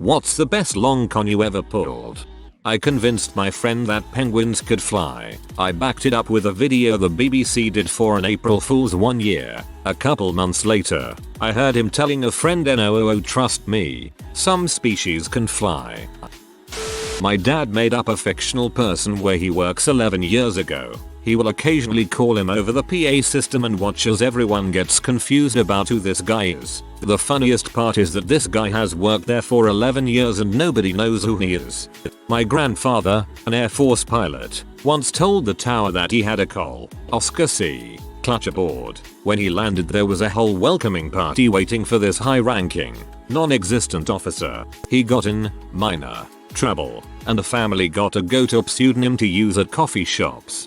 What's the best long con you ever pulled? I convinced my friend that penguins could fly. I backed it up with a video the BBC did for an April Fool's one year. A couple months later, I heard him telling a friend no, trust me, some species can fly. My dad made up a fictional person where he works 11 years ago. He will occasionally call him over the PA system and watch as everyone gets confused about who this guy is. The funniest part is that this guy has worked there for 11 years and nobody knows who he is. My grandfather, an Air Force pilot, once told the tower that he had a Oscar C. clutch aboard. When he landed there was a whole welcoming party waiting for this high-ranking, non-existent officer. He got in minor trouble, and the family got a go-to pseudonym to use at coffee shops.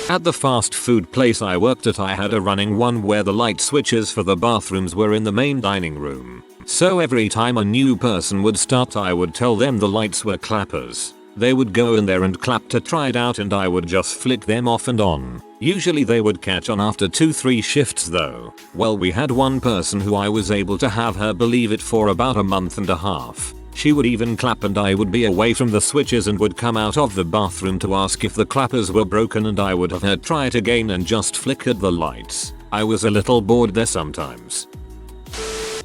At the fast food place I worked at, I had a running one where the light switches for the bathrooms were in the main dining room. So every time a new person would start I would tell them the lights were clappers. They would go in there and clap to try it out and I would just flick them off and on. Usually they would catch on after 2-3 shifts though. Well, we had one person who I was able to have her believe it for about a month and a half. She would even clap and I would be away from the switches and would come out of the bathroom to ask if the clappers were broken and I would have her try it again and just flickered the lights. I was a little bored there sometimes.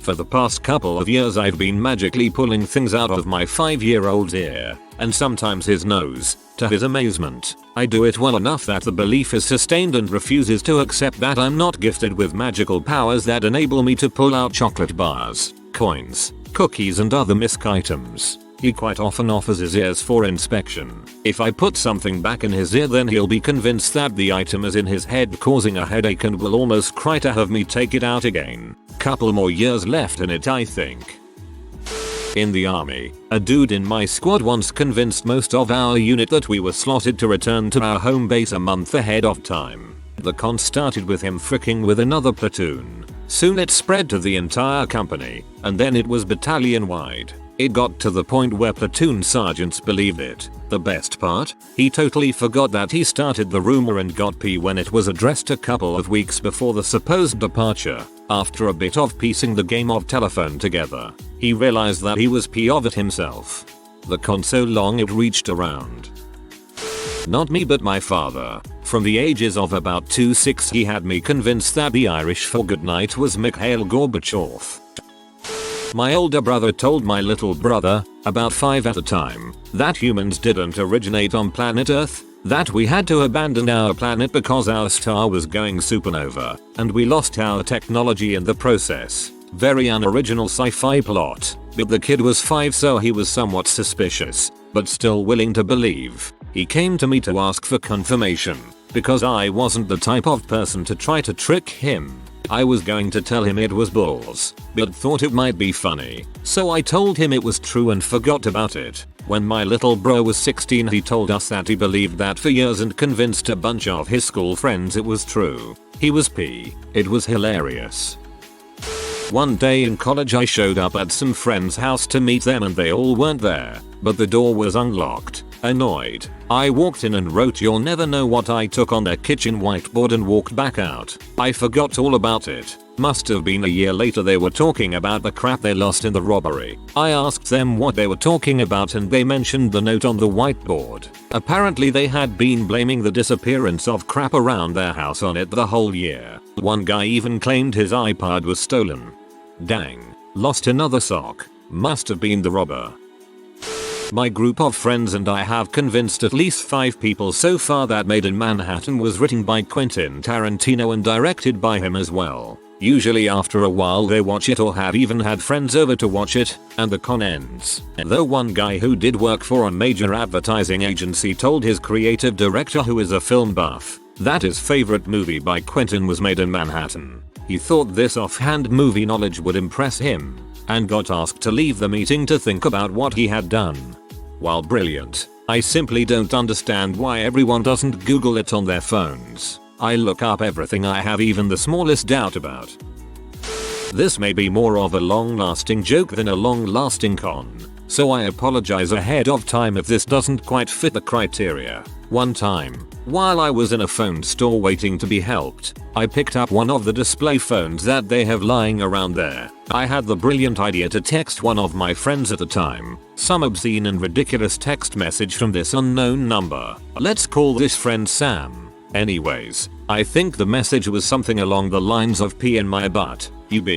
For the past couple of years I've been magically pulling things out of my 5-year-old's ear, and sometimes his nose. To his amazement, I do it well enough that the belief is sustained and refuses to accept that I'm not gifted with magical powers that enable me to pull out chocolate bars, coins, cookies and other misc items. He quite often offers his ears for inspection. If I put something back in his ear then he'll be convinced that the item is in his head causing a headache and will almost cry to have me take it out again. Couple more years left in it I think. In the army, a dude in my squad once convinced most of our unit that we were slotted to return to our home base a month ahead of time. The con started with him fricking with another platoon. Soon it spread to the entire company, and then it was battalion wide. It got to the point where platoon sergeants believed it. The best part? He totally forgot that he started the rumor and got pee when it was addressed a couple of weeks before the supposed departure. After a bit of piecing the game of telephone together, he realized that he was PO'd it himself. The con so long it reached around. Not me but my father. From the ages of about 2-6 he had me convinced that the Irish for goodnight was Mikhail Gorbachev. My older brother told my little brother, about 5 at the time, that humans didn't originate on planet Earth, that we had to abandon our planet because our star was going supernova, and we lost our technology in the process. Very unoriginal sci-fi plot, but the kid was 5 so he was somewhat suspicious, but still willing to believe. He came to me to ask for confirmation, because I wasn't the type of person to try to trick him. I was going to tell him it was balls, but thought it might be funny, so I told him it was true and forgot about it. When my little bro was 16 he told us that he believed that for years and convinced a bunch of his school friends it was true. He was P. It was hilarious. One day in college I showed up at some friend's house to meet them and they all weren't there, but the door was unlocked. Annoyed, I walked in and wrote "You'll never know what I took" on their kitchen whiteboard and walked back out. I forgot all about it. Must have been a year later they were talking about the crap they lost in the robbery. I asked them what they were talking about and they mentioned the note on the whiteboard. Apparently they had been blaming the disappearance of crap around their house on it the whole year. One guy even claimed his iPod was stolen. Dang. Lost another sock. Must have been the robber. My group of friends and I have convinced at least 5 people so far that Made in Manhattan was written by Quentin Tarantino and directed by him as well. Usually after a while they watch it or have even had friends over to watch it, and the con ends. Though one guy who did work for a major advertising agency told his creative director, who is a film buff, that his favorite movie by Quentin was Made in Manhattan. He thought this offhand movie knowledge would impress him, and got asked to leave the meeting to think about what he had done. While brilliant, I simply don't understand why everyone doesn't Google it on their phones. I look up everything I have even the smallest doubt about. This may be more of a long-lasting joke than a long-lasting con, so I apologize ahead of time if this doesn't quite fit the criteria. One time, while I was in a phone store waiting to be helped, I picked up one of the display phones that they have lying around there. I had the brilliant idea to text one of my friends at the time some obscene and ridiculous text message from this unknown number. Let's call this friend Sam. Anyways, I think the message was something along the lines of "pee in my butt, UB."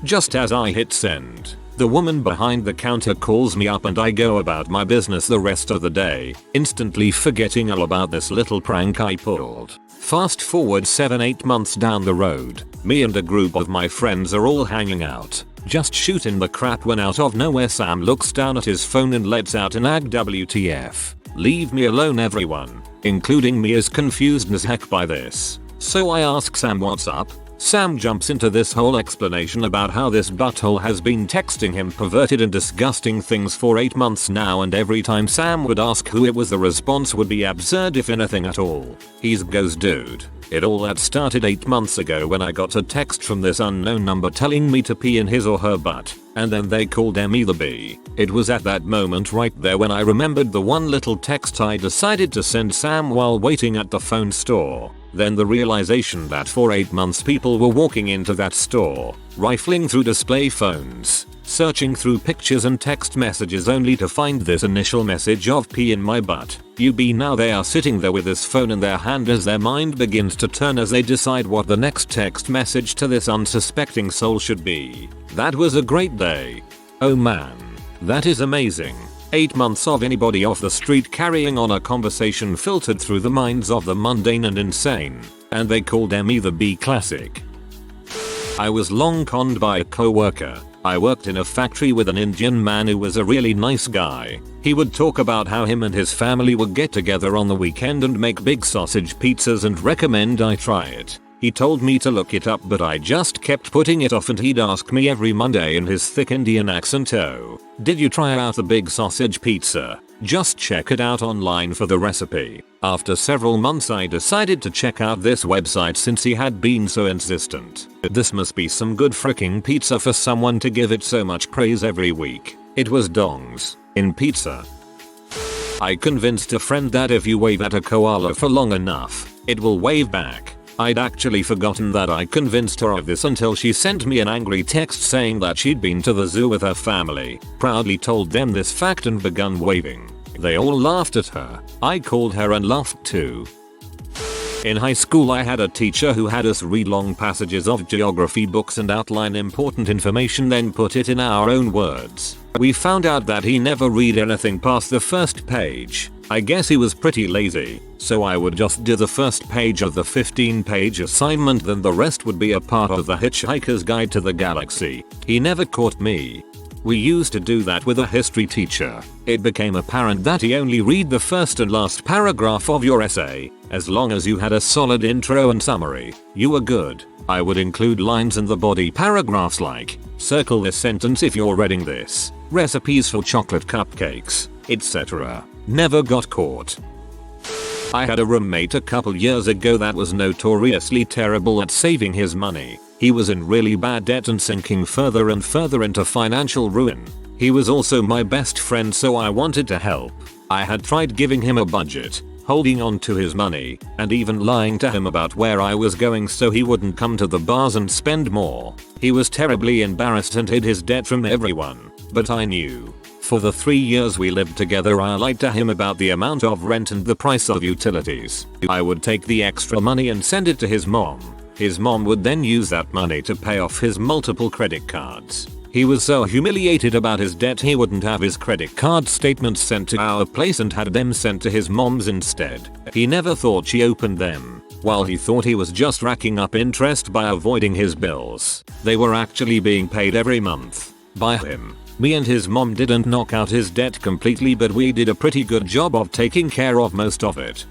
Just as I hit send, the woman behind the counter calls me up and I go about my business the rest of the day, instantly forgetting all about this little prank I pulled. Fast forward 7-8 months down the road, me and a group of my friends are all hanging out, just shooting the crap when out of nowhere Sam looks down at his phone and lets out an "ag WTF. Leave me alone everyone," including me is confused as heck by this. So I ask Sam what's up. Sam jumps into this whole explanation about how this butthole has been texting him perverted and disgusting things for 8 months now, and every time Sam would ask who it was the response would be absurd if anything at all. He goes, "Dude, it all that started 8 months ago when I got a text from this unknown number telling me to pee in his or her butt, and then they called me the B." It was at that moment right there when I remembered the one little text I decided to send Sam while waiting at the phone store. Then the realization that for 8 months people were walking into that store, rifling through display phones, searching through pictures and text messages only to find this initial message of "pee in my butt, UB." Now they are sitting there with this phone in their hand as their mind begins to turn as they decide what the next text message to this unsuspecting soul should be. That was a great day. Oh man, that is amazing. 8 months of anybody off the street carrying on a conversation filtered through the minds of the mundane and insane, and they called me the B. Classic. I was long conned by a coworker. I worked in a factory with an Indian man who was a really nice guy. He would talk about how him and his family would get together on the weekend and make big sausage pizzas and recommend I try it. He told me to look it up, but I just kept putting it off, and he'd ask me every Monday in his thick Indian accent, "Oh, did you try out the big sausage pizza? Just check it out online for the recipe." After several months I decided to check out this website since he had been so insistent. This must be some good freaking pizza for someone to give it so much praise every week. It was dongs in pizza. I convinced a friend that if you wave at a koala for long enough, it will wave back. I'd actually forgotten that I convinced her of this until she sent me an angry text saying that she'd been to the zoo with her family, proudly told them this fact and begun waving. They all laughed at her. I called her and laughed too. In high school I had a teacher who had us read long passages of geography books and outline important information, then put it in our own words. We found out that he never read anything past the first page. I guess he was pretty lazy, so I would just do the first page of the 15-page assignment, then the rest would be a part of the Hitchhiker's Guide to the Galaxy. He never caught me. We used to do that with a history teacher. It became apparent that he only read the first and last paragraph of your essay. As long as you had a solid intro and summary, you were good. I would include lines in the body paragraphs like, "Circle this sentence if you're reading this," "Recipes for chocolate cupcakes," etc. Never got caught. I had a roommate a couple years ago that was notoriously terrible at saving his money. He was in really bad debt and sinking further and further into financial ruin. He was also my best friend, so I wanted to help. I had tried giving him a budget, holding on to his money, and even lying to him about where I was going so he wouldn't come to the bars and spend more. He was terribly embarrassed and hid his debt from everyone, but I knew. For the 3 years we lived together I lied to him about the amount of rent and the price of utilities. I would take the extra money and send it to his mom. His mom would then use that money to pay off his multiple credit cards. He was so humiliated about his debt he wouldn't have his credit card statements sent to our place and had them sent to his mom's instead. He never thought she opened them. While he thought he was just racking up interest by avoiding his bills, they were actually being paid every month by him. Me and his mom didn't knock out his debt completely, but we did a pretty good job of taking care of most of it.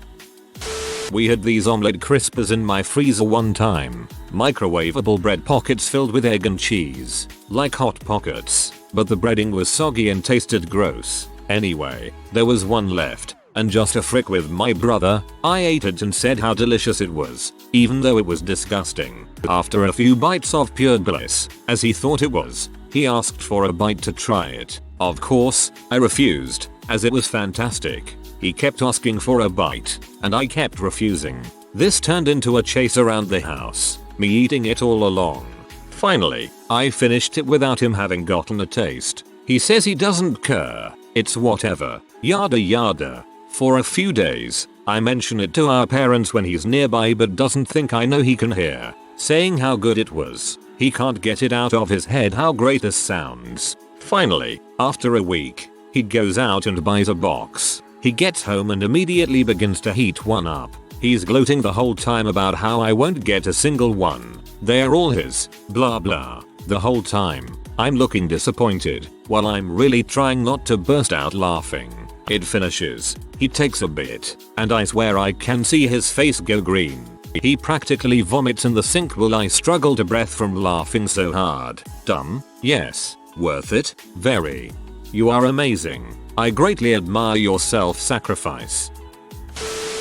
We had these omelette crispers in my freezer one time. Microwavable bread pockets filled with egg and cheese. Like Hot Pockets. But the breading was soggy and tasted gross. Anyway, there was one left. And just a frick with my brother, I ate it and said how delicious it was, even though it was disgusting. After a few bites of pure bliss, as he thought it was, he asked for a bite to try it. Of course, I refused, as it was fantastic. He kept asking for a bite, and I kept refusing. This turned into a chase around the house, me eating it all along. Finally, I finished it without him having gotten a taste. He says he doesn't care, it's whatever, yada yada. For a few days, I mention it to our parents when he's nearby but doesn't think I know he can hear, saying how good it was. He can't get it out of his head how great this sounds. Finally, after a week, he goes out and buys a box. He gets home and immediately begins to heat one up. He's gloating the whole time about how I won't get a single one. They're all his, blah blah. The whole time, I'm looking disappointed, while I'm really trying not to burst out laughing. It finishes, he takes a bit, and I swear I can see his face go green. He practically vomits in the sink while I struggle to breathe from laughing so hard. Dumb? Yes. Worth it? Very. You are amazing. I greatly admire your self-sacrifice.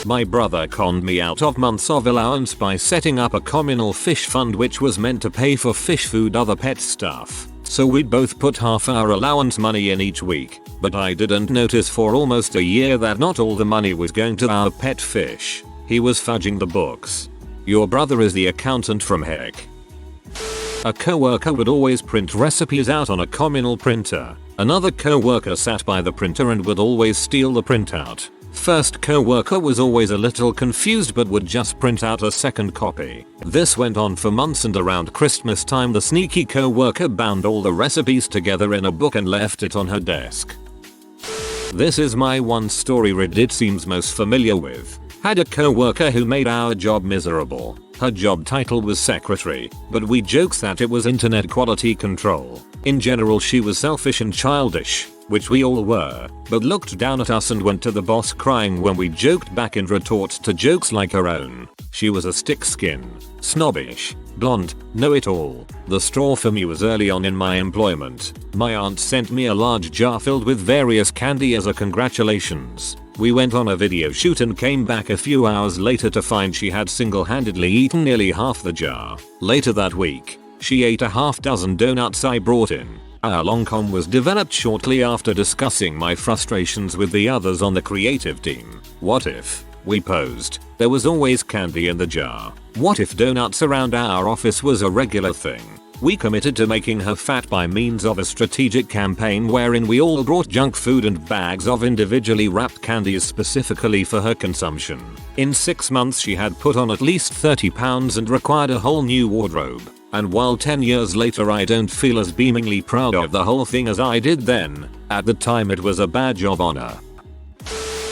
My brother conned me out of months of allowance by setting up a communal fish fund which was meant to pay for fish food, other pet stuff. So we'd both put half our allowance money in each week, but I didn't notice for almost a year that not all the money was going to our pet fish. He was fudging the books. Your brother is the accountant from heck. A coworker would always print recipes out on a communal printer. Another coworker sat by the printer and would always steal the printout. First coworker was always a little confused but would just print out a second copy. This went on for months, and around Christmas time the sneaky coworker bound all the recipes together in a book and left it on her desk. This is my one story Reddit seems most familiar with. Had a coworker who made our job miserable. Her job title was secretary, but we joked that it was internet quality control. In general she was selfish and childish, which we all were, but looked down at us and went to the boss crying when we joked back in retort to jokes like her own. She was a stick-skin, snobbish, blonde, know-it-all. The straw for me was early on in my employment. My aunt sent me a large jar filled with various candy as a congratulations. We went on a video shoot and came back a few hours later to find she had single-handedly eaten nearly half the jar. Later that week, she ate a half dozen donuts I brought in. Our long-con was developed shortly after discussing my frustrations with the others on the creative team. What if, we posed, there was always candy in the jar? What if donuts around our office was a regular thing? We committed to making her fat by means of a strategic campaign wherein we all brought junk food and bags of individually wrapped candies specifically for her consumption. In 6 months she had put on at least 30 pounds and required a whole new wardrobe. And while 10 years later I don't feel as beamingly proud of the whole thing as I did then, at the time it was a badge of honor.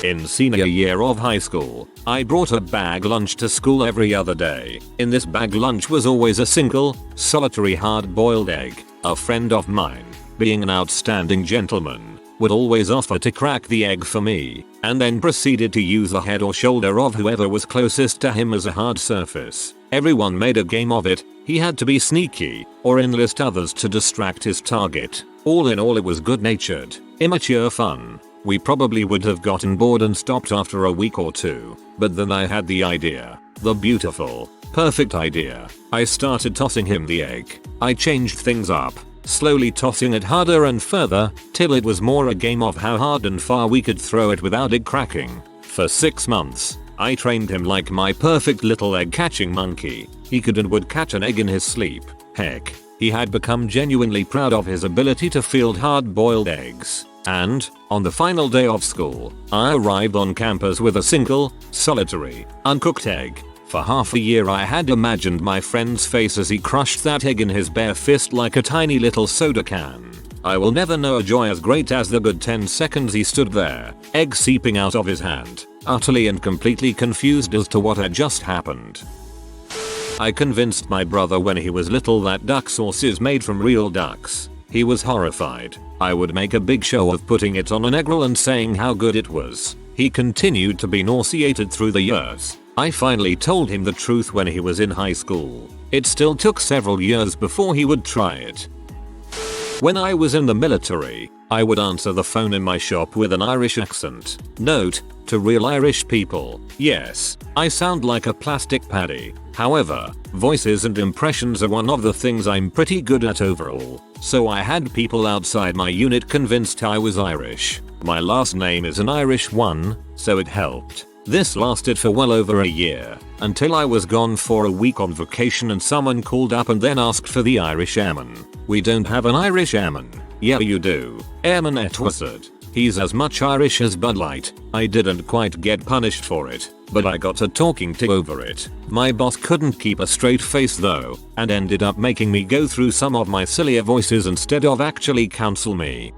In senior year of high school, I brought a bag lunch to school every other day. In this bag lunch was always a single, solitary hard-boiled egg. A friend of mine, being an outstanding gentleman, would always offer to crack the egg for me, and then proceeded to use the head or shoulder of whoever was closest to him as a hard surface. Everyone made a game of it. He had to be sneaky, or enlist others to distract his target. All in all it was good-natured, immature fun. We probably would have gotten bored and stopped after a week or two, but then I had the idea. The beautiful, perfect idea. I started tossing him the egg. I changed things up, slowly tossing it harder and further, till it was more a game of how hard and far we could throw it without it cracking. For 6 months, I trained him like my perfect little egg catching monkey. He could and would catch an egg in his sleep. Heck, he had become genuinely proud of his ability to field hard-boiled eggs. And, on the final day of school, I arrived on campus with a single, solitary, uncooked egg. For half a year I had imagined my friend's face as he crushed that egg in his bare fist like a tiny little soda can. I will never know a joy as great as the good 10 seconds he stood there, egg seeping out of his hand, utterly and completely confused as to what had just happened. I convinced my brother when he was little that duck sauce is made from real ducks. He was horrified. I would make a big show of putting it on an egg roll and saying how good it was. He continued to be nauseated through the years. I finally told him the truth when he was in high school. It still took several years before he would try it. When I was in the military, I would answer the phone in my shop with an Irish accent. Note, to real Irish people, yes, I sound like a plastic paddy. However, voices and impressions are one of the things I'm pretty good at overall, so I had people outside my unit convinced I was Irish. My last name is an Irish one, so it helped. This lasted for well over a year, until I was gone for a week on vacation and someone called up and then asked for the Irish airman. We don't have an Irish airman. Yeah you do. Airman Etwasad. He's as much Irish as Bud Light. I didn't quite get punished for it, but I got a talking to over it. My boss couldn't keep a straight face though, and ended up making me go through some of my sillier voices instead of actually counsel me.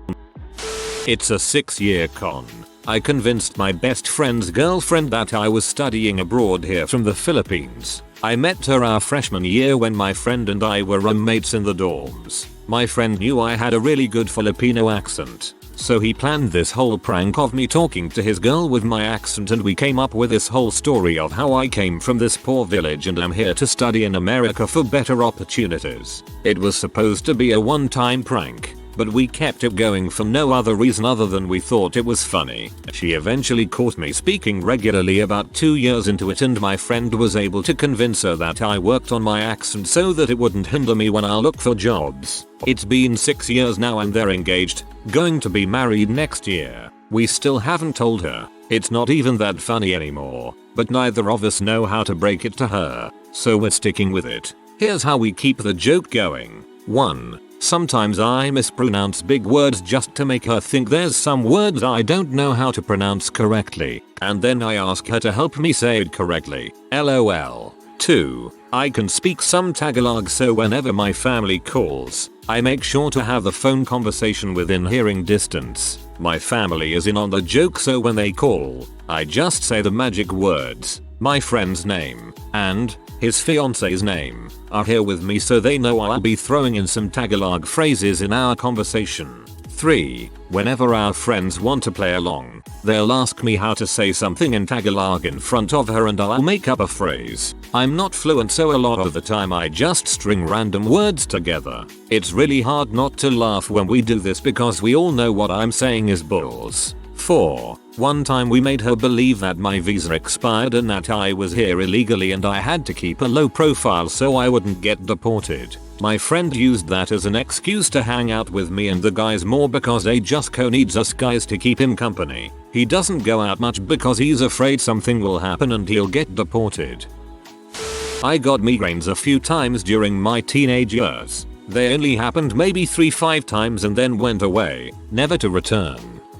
It's a 6-year con. I convinced my best friend's girlfriend that I was studying abroad here from the Philippines. I met her our freshman year when my friend and I were roommates in the dorms. My friend knew I had a really good Filipino accent, so he planned this whole prank of me talking to his girl with my accent, and we came up with this whole story of how I came from this poor village and I'm here to study in America for better opportunities. It was supposed to be a one-time prank, but we kept it going for no other reason other than we thought it was funny. She eventually caught me speaking regularly about 2 years into it, and my friend was able to convince her that I worked on my accent so that it wouldn't hinder me when I look for jobs. It's been 6 years now and they're engaged, going to be married next year. We still haven't told her. It's not even that funny anymore, but neither of us know how to break it to her, so we're sticking with it. Here's how we keep the joke going. 1. Sometimes I mispronounce big words just to make her think there's some words I don't know how to pronounce correctly, and then I ask her to help me say it correctly. LOL. 2. I can speak some Tagalog, so whenever my family calls, I make sure to have the phone conversation within hearing distance. My family is in on the joke, so when they call, I just say the magic words, my friend's name, and his fiance's name, are here with me, so they know I'll be throwing in some Tagalog phrases in our conversation. 3. Whenever our friends want to play along, they'll ask me how to say something in Tagalog in front of her and I'll make up a phrase. I'm not fluent, so a lot of the time I just string random words together. It's really hard not to laugh when we do this because we all know what I'm saying is bulls. 4. One time we made her believe that my visa expired and that I was here illegally and I had to keep a low profile so I wouldn't get deported. My friend used that as an excuse to hang out with me and the guys more because Ajusco needs us guys to keep him company. He doesn't go out much because he's afraid something will happen and he'll get deported. I got migraines a few times during my teenage years. They only happened maybe 3-5 times and then went away, never to return.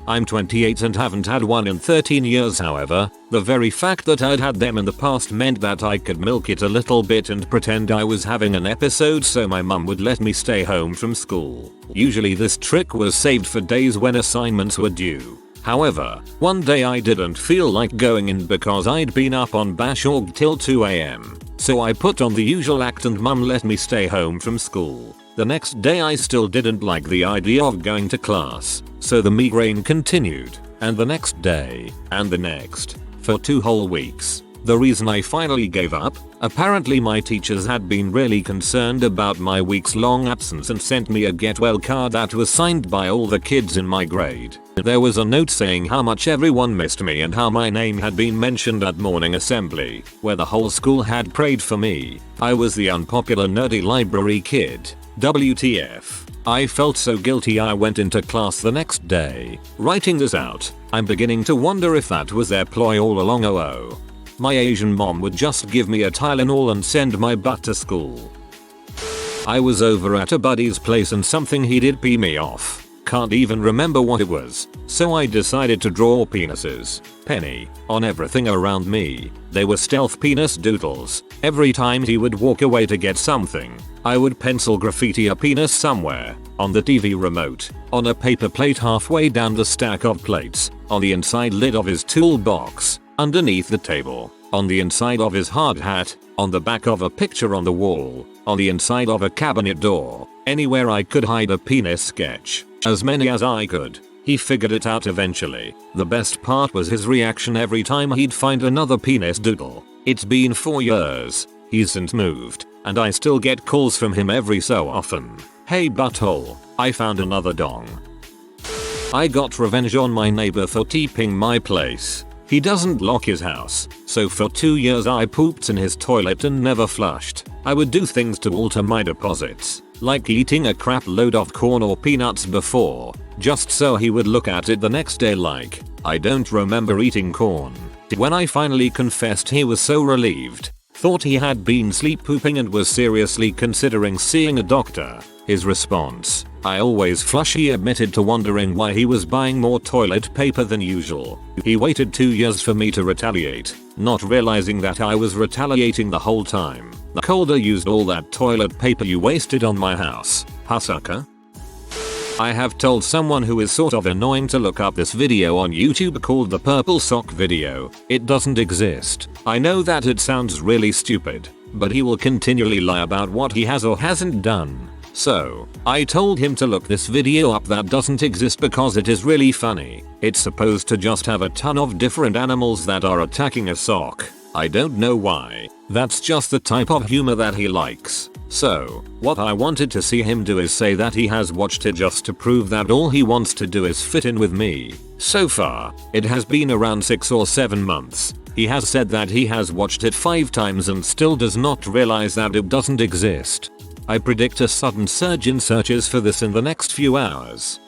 I'm 28 and haven't had one in 13 years. However, the very fact that I'd had them in the past meant that I could milk it a little bit and pretend I was having an episode so my mum would let me stay home from school. Usually this trick was saved for days when assignments were due. However, one day I didn't feel like going in because I'd been up on bash org till 2 AM. So I put on the usual act and mum let me stay home from school. The next day I still didn't like the idea of going to class, so the migraine continued, and the next day, and the next, for 2 whole weeks. The reason I finally gave up? Apparently my teachers had been really concerned about my weeks-long absence and sent me a get well card that was signed by all the kids in my grade. There was a note saying how much everyone missed me and how my name had been mentioned at morning assembly, where the whole school had prayed for me. I was the unpopular nerdy library kid. WTF. I felt so guilty I went into class the next day. Writing this out, I'm beginning to wonder if that was their ploy all along. Oh. My Asian mom would just give me a Tylenol and send my butt to school. I was over at a buddy's place and something he did pee me off. Can't even remember what it was, so I decided to draw penises, penny, on everything around me. They were stealth penis doodles. Every time he would walk away to get something, I would pencil graffiti a penis somewhere, on the TV remote, on a paper plate halfway down the stack of plates, on the inside lid of his toolbox, underneath the table, on the inside of his hard hat, on the back of a picture on the wall, on the inside of a cabinet door, anywhere I could hide a penis sketch. As many as I could. He figured it out eventually. The best part was his reaction every time he'd find another penis doodle. It's been 4 years. He's since moved, and I still get calls from him every so often. Hey butthole, I found another dong. I got revenge on my neighbor for TPing my place. He doesn't lock his house, so for 2 years I pooped in his toilet and never flushed. I would do things to alter my deposits, like eating a crap load of corn or peanuts before, just so he would look at it the next day like, I don't remember eating corn. When I finally confessed, he was so relieved, thought he had been sleep pooping and was seriously considering seeing a doctor. His response, I always flush. He admitted to wondering why he was buying more toilet paper than usual. He waited 2 years for me to retaliate, not realizing that I was retaliating the whole time. The colder used all that toilet paper you wasted on my house, huh sucker? I have told someone who is sort of annoying to look up this video on YouTube called the purple sock video. It doesn't exist. I know that it sounds really stupid, but he will continually lie about what he has or hasn't done. So, I told him to look this video up that doesn't exist because it is really funny. It's supposed to just have a ton of different animals that are attacking a sock. I don't know why. That's just the type of humor that he likes. So, what I wanted to see him do is say that he has watched it just to prove that all he wants to do is fit in with me. So far, it has been around 6 or 7 months. He has said that he has watched it 5 times and still does not realize that it doesn't exist. I predict a sudden surge in searches for this in the next few hours.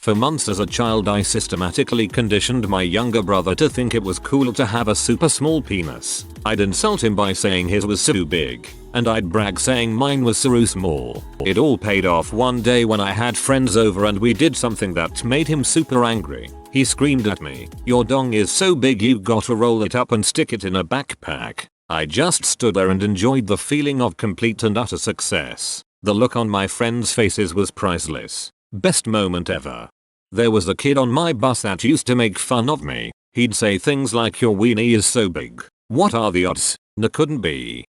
For months as a child, I systematically conditioned my younger brother to think it was cool to have a super small penis. I'd insult him by saying his was so big, and I'd brag saying mine was so small. It all paid off one day when I had friends over and we did something that made him super angry. He screamed at me, "Your dong is so big you gotta roll it up and stick it in a backpack." I just stood there and enjoyed the feeling of complete and utter success. The look on my friends' faces was priceless. Best moment ever. There was a kid on my bus that used to make fun of me. He'd say things like, "Your weenie is so big. What are the odds? No, couldn't be."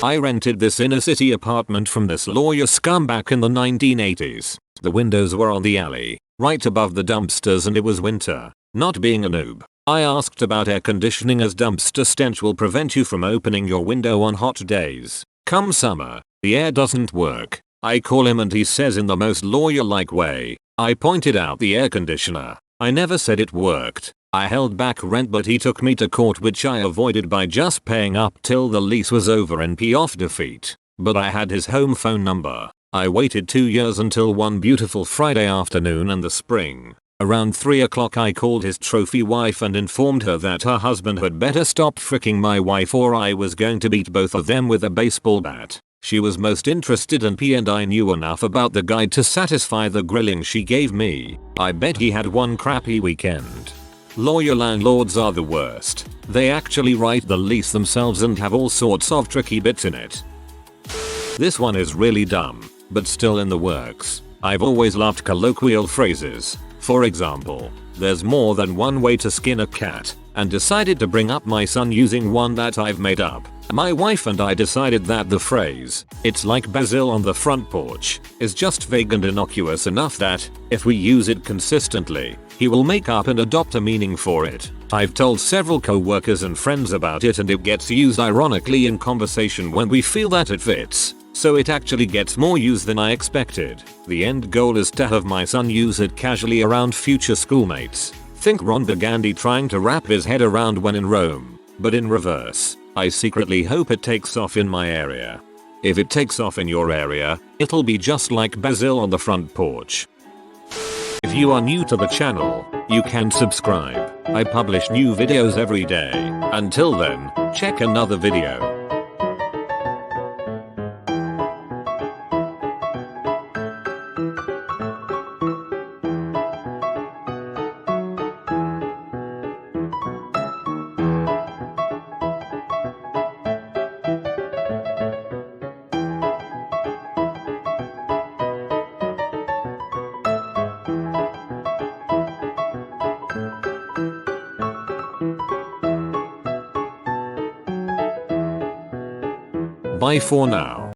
I rented this inner city apartment from this lawyer scum back in the 1980s. The windows were on the alley, right above the dumpsters, and it was winter. Not being a noob, I asked about air conditioning as dumpster stench will prevent you from opening your window on hot days. Come summer, the air doesn't work. I call him and he says in the most lawyer-like way. I pointed out the air conditioner. I never said it worked. I held back rent, but he took me to court, which I avoided by just paying up till the lease was over and pee off defeat. But I had his home phone number. I waited 2 years until one beautiful Friday afternoon in the spring. Around 3 o'clock I called his trophy wife and informed her that her husband had better stop fricking my wife or I was going to beat both of them with a baseball bat. She was most interested in pee and I knew enough about the guide to satisfy the grilling she gave me. I bet he had one crappy weekend. Lawyer landlords are the worst. They actually write the lease themselves and have all sorts of tricky bits in it. This one is really dumb, but still in the works. I've always loved colloquial phrases. For example, there's more than one way to skin a cat, and decided to bring up my son using one that I've made up. My wife and I decided that the phrase, "It's like basil on the front porch," is just vague and innocuous enough that, if we use it consistently, he will make up and adopt a meaning for it. I've told several co-workers and friends about it, and it gets used ironically in conversation when we feel that it fits. So it actually gets more use than I expected. The end goal is to have my son use it casually around future schoolmates. Think Ron Burgundy trying to wrap his head around when in Rome, but in reverse. I secretly hope it takes off in my area. If it takes off in your area, it'll be just like basil on the front porch. If you are new to the channel, you can subscribe. I publish new videos every day. Until then, check another video. Bye for now.